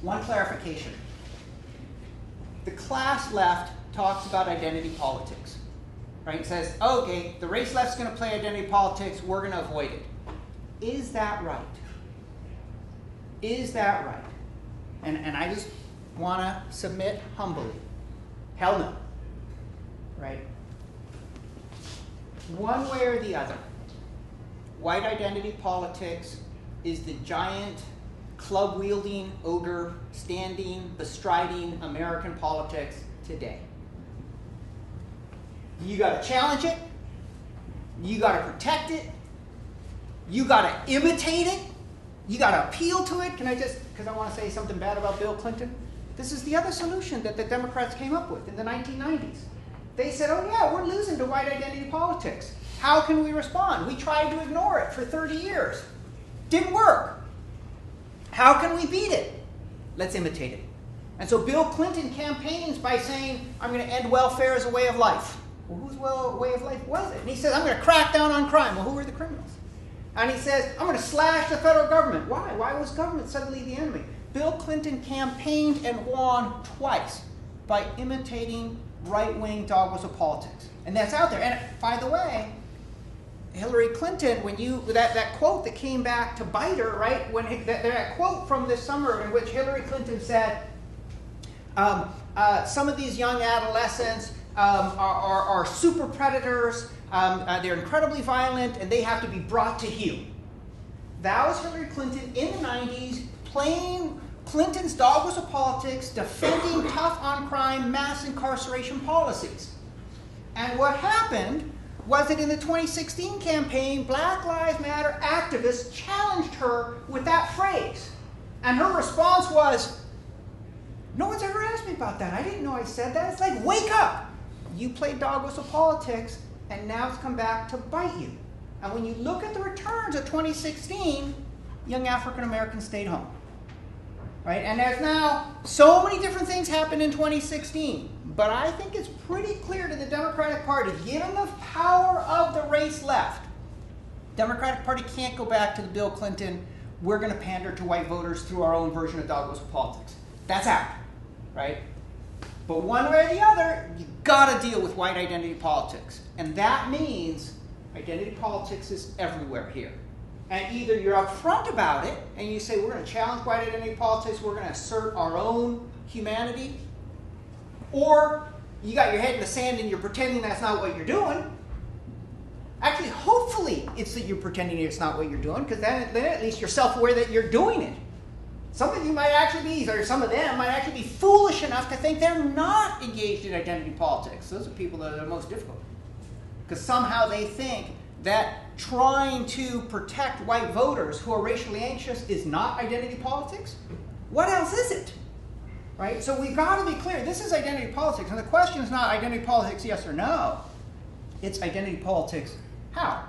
One clarification. The class left talks about identity politics. Right? It says, oh, okay, the race left's going to play identity politics, we're going to avoid it. Is that right? Is that right? And I just want to submit humbly. Hell no. Right? One way or the other, white identity politics is the giant club-wielding, ogre, standing, bestriding American politics today. You got to challenge it. You got to protect it. You got to imitate it. You got to appeal to it. Can I just, because I want to say something bad about Bill Clinton? This is the other solution that the Democrats came up with in the 1990s. They said, oh yeah, we're losing to white identity politics. How can we respond? We tried to ignore it for 30 years. Didn't work. How can we beat it? Let's imitate it. And so Bill Clinton campaigns by saying, I'm going to end welfare as a way of life. Well, whose way of life was it? And he says, I'm going to crack down on crime. Well, who are the criminals? And he says, I'm going to slash the federal government. Why? Why was government suddenly the enemy? Bill Clinton campaigned and won twice by imitating right-wing dogmas of politics. And that's out there. And by the way, Hillary Clinton, when you, that quote that came back to bite her, right? When that quote from this summer in which Hillary Clinton said, some of these young adolescents are super predators, they're incredibly violent, and they have to be brought to heel. That was Hillary Clinton in the 90s, playing Clinton's dogmas of politics, defending tough on crime, mass incarceration policies. And what happened was that in the 2016 campaign, Black Lives Matter activists challenged her with that phrase. And her response was, no one's ever asked me about that. I didn't know I said that. It's like, wake up. You played dogmas of politics, and now it's come back to bite you. And when you look at the returns of 2016, young African Americans stayed home. Right? And there's now so many different things happened in 2016. But I think it's pretty clear to the Democratic Party, given the power of the race left, Democratic Party can't go back to the Bill Clinton, we're going to pander to white voters through our own version of dogmas of politics. That's out. Right? But one way or the other, you got to deal with white identity politics. And that means identity politics is everywhere here. And either you're upfront about it, and you say, we're going to challenge white identity politics, we're going to assert our own humanity, or you got your head in the sand and you're pretending that's not what you're doing. Actually, hopefully it's that you're pretending it's not what you're doing, because then at least you're self-aware that you're doing it. Some of you might actually be, or some of them might actually be foolish enough to think they're not engaged in identity politics. Those are people that are the most difficult. Because somehow they think that trying to protect white voters who are racially anxious is not identity politics. What else is it? Right? So we've got to be clear. This is identity politics. And the question is not identity politics, yes or no. It's identity politics, how?